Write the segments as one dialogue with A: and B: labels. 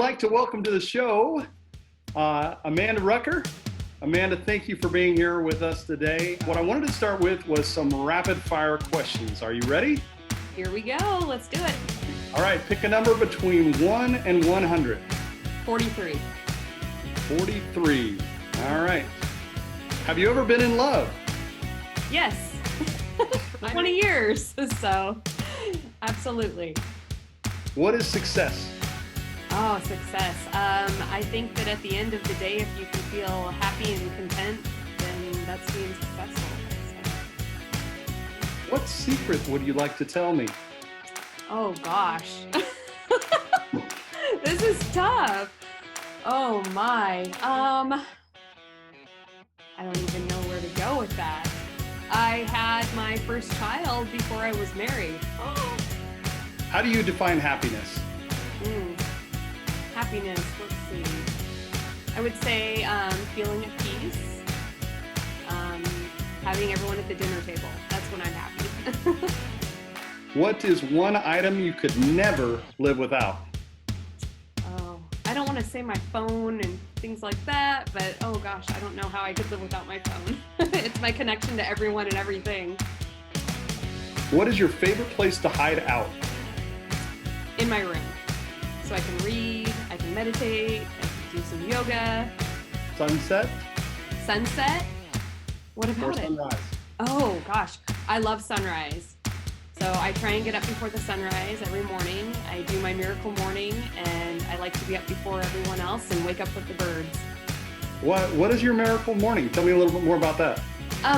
A: like to welcome to the show Amanda Recker. Amanda, thank you for being here with us today. What I wanted to start with was some rapid fire questions. Are you ready?
B: Here we go. Let's do it.
A: All right, pick a number between 1 and 100.
B: 43.
A: 43. All right. Have you ever been in love?
B: Yes. For 20 years. So, absolutely.
A: What is success?
B: Oh, success. I think that at the end of the day, if you can feel happy and content, then that's being successful. So.
A: What secret would you like to tell me?
B: Oh, gosh. This is tough. Oh, my. I don't even know where to go with that. I had my first child before I was married. Oh.
A: How do you define happiness?
B: Happiness, let's see. I would say feeling at peace, having everyone at the dinner table. That's when I'm happy.
A: What is one item you could never live without?
B: Oh, I don't want to say my phone and things like that, but oh gosh, I don't know how I could live without my phone. It's my connection to everyone and everything.
A: What is your favorite place to hide out?
B: In my room. So I can read, I can meditate, I can do some yoga.
A: Sunset?
B: Sunset? What
A: Or
B: about it?
A: sunrise?
B: Oh gosh, I love sunrise. So I try and get up before the sunrise every morning. I do my miracle morning, and I like to be up before everyone else and wake up with the birds.
A: What is your miracle morning? Tell me a little bit more about that.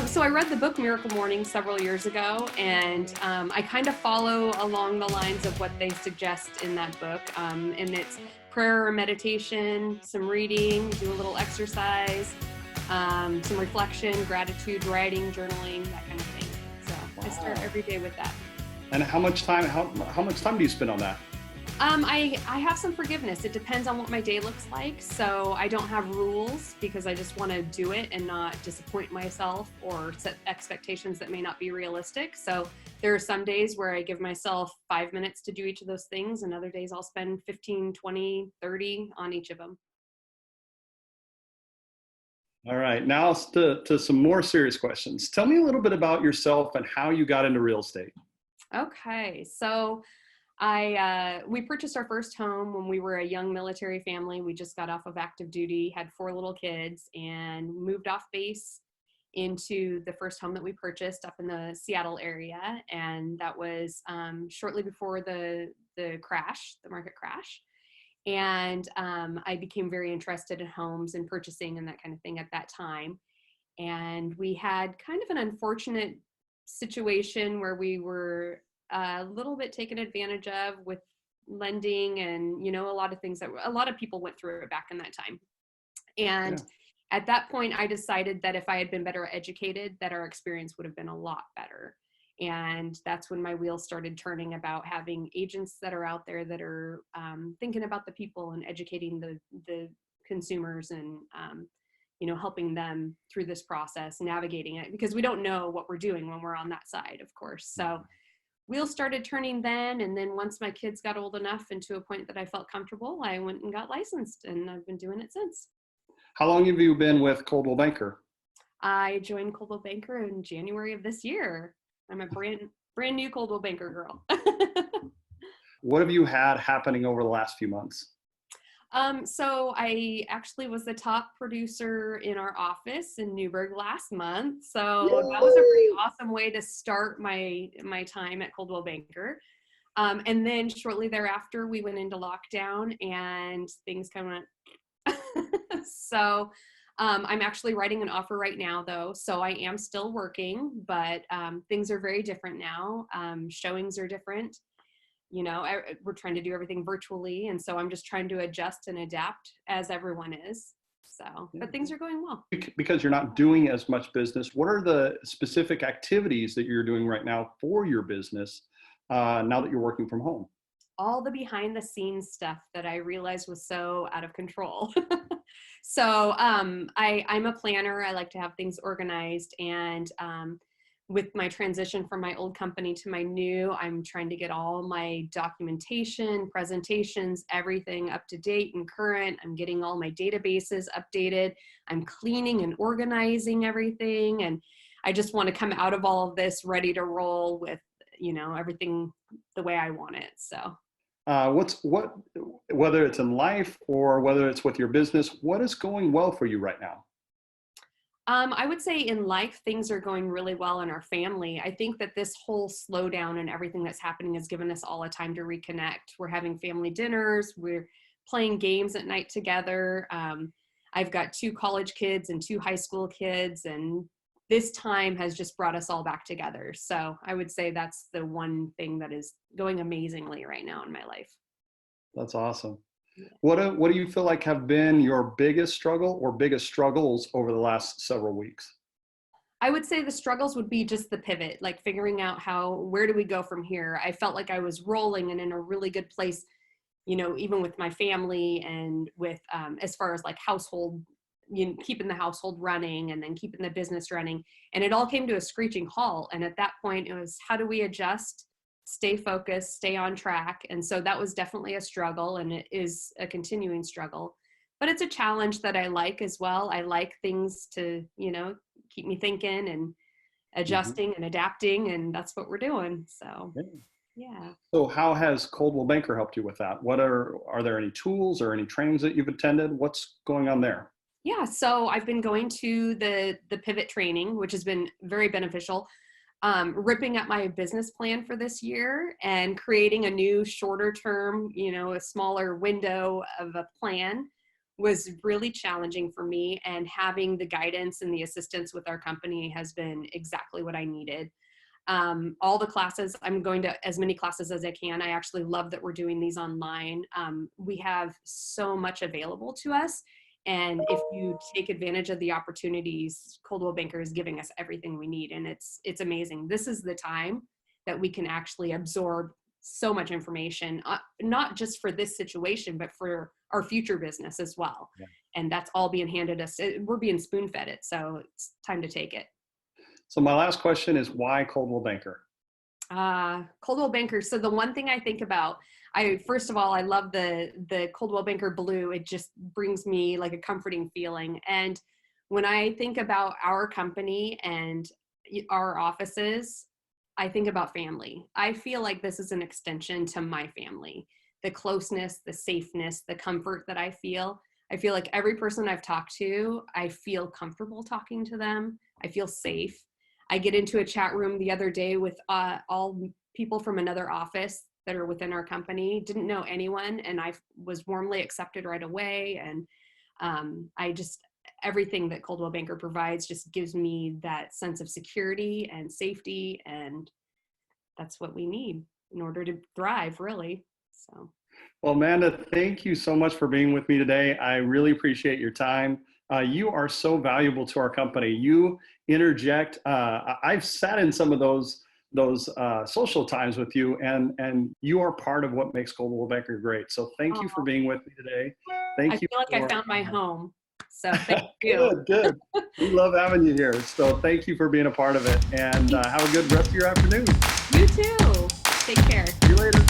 B: So I read the book Miracle Morning several years ago, and I kind of follow along the lines of what they suggest in that book. And it's prayer or meditation, some reading, do a little exercise, some reflection, gratitude, writing, journaling, that kind of thing. So I start every day with that.
A: And how much time do you spend on that?
B: I have some forgiveness. It depends on what my day looks like. So I don't have rules because I just want to do it and not disappoint myself or set expectations that may not be realistic. So there are some days where I give myself 5 minutes to do each of those things, and other days I'll spend 15, 20, 30 on each of them.
A: All right, now to some more serious questions. Tell me a little bit about yourself and how you got into real estate.
B: Okay, so we purchased our first home when we were a young military family. We just got off of active duty, had 4 little kids, and moved off base into the first home that we purchased up in the Seattle area. And that was shortly before the market crash. And I became very interested in homes and purchasing and that kind of thing at that time. And we had kind of an unfortunate situation where we were a little bit taken advantage of with lending and, a lot of things that a lot of people went through it back in that time. And At that point, I decided that if I had been better educated, that our experience would have been a lot better. And that's when my wheels started turning about having agents that are out there that are thinking about the people and educating the consumers and helping them through this process, navigating it, because we don't know what we're doing when we're on that side, of course. So wheels started turning then. And then once my kids got old enough and to a point that I felt comfortable, I went and got licensed, and I've been doing it since.
A: How long have you been with Coldwell Banker?
B: I joined Coldwell Banker in January of this year. I'm a brand new Coldwell Banker girl.
A: What have you had happening over the last few months?
B: So I actually was the top producer in our office in Newburgh last month. So that was a pretty awesome way to start my time at Coldwell Banker. And then shortly thereafter, we went into lockdown and things kind of went. So I'm actually writing an offer right now, though. So I am still working, but things are very different now. Showings are different. We're trying to do everything virtually. And so I'm just trying to adjust and adapt as everyone is. So, but things are going well.
A: Because you're not doing as much business, what are the specific activities that you're doing right now for your business now that you're working from home?
B: All the behind the scenes stuff that I realized was so out of control. So I'm a planner. I like to have things organized, and with my transition from my old company to my new, I'm trying to get all my documentation, presentations, everything up to date and current. I'm getting all my databases updated. I'm cleaning and organizing everything. And I just want to come out of all of this ready to roll with, everything the way I want it. So
A: whether it's in life or whether it's with your business, what is going well for you right now?
B: I would say in life, things are going really well in our family. I think that this whole slowdown and everything that's happening has given us all a time to reconnect. We're having family dinners. We're playing games at night together. I've got 2 college kids and 2 high school kids, and this time has just brought us all back together. So I would say that's the one thing that is going amazingly right now in my life.
A: That's awesome. What do you feel like have been your biggest struggle or biggest struggles over the last several weeks?
B: I would say the struggles would be just the pivot, like figuring out where do we go from here? I felt like I was rolling and in a really good place, even with my family and with, as far as like household, keeping the household running and then keeping the business running. And it all came to a screeching halt. And at that point it was, how do we adjust, stay focused, stay on track? And so that was definitely a struggle, and it is a continuing struggle, but it's a challenge that I like as well. I like things to, keep me thinking and adjusting and adapting, and that's what we're doing. So, yeah.
A: So how has Coldwell Banker helped you with that? Are there any tools or any trainings that you've attended? What's going on there?
B: Yeah, so I've been going to the pivot training, which has been very beneficial. Ripping up my business plan for this year and creating a new shorter term, a smaller window of a plan was really challenging for me. And having the guidance and the assistance with our company has been exactly what I needed. All the classes, I'm going to as many classes as I can. I actually love that we're doing these online. We have so much available to us. And if you take advantage of the opportunities, Coldwell Banker is giving us everything we need. And it's amazing. This is the time that we can actually absorb so much information, not just for this situation, but for our future business as well. Yeah. And that's all being handed us. We're being spoon fed it. So it's time to take it.
A: So my last question is, why Coldwell Banker?
B: Coldwell Banker. So the one thing I think about, first of all, I love the Coldwell Banker blue. It just brings me like a comforting feeling. And when I think about our company and our offices, I think about family. I feel like this is an extension to my family. The closeness, the safeness, the comfort that I feel like every person I've talked to, I feel comfortable talking to them. I feel safe. I get into a chat room the other day with all people from another office that are within our company, didn't know anyone, and I was warmly accepted right away. And everything that Coldwell Banker provides just gives me that sense of security and safety, and that's what we need in order to thrive, really. So.
A: Well, Amanda, thank you so much for being with me today. I really appreciate your time. You are so valuable to our company. You interject. I've sat in some of those social times with you, and you are part of what makes Coldwell Banker great. So thank you for being with me today.
B: I feel like I found my home. So thank you.
A: Good. We love having you here. So thank you for being a part of it, and have a good rest of your afternoon.
B: You too. Take care.
A: See you later.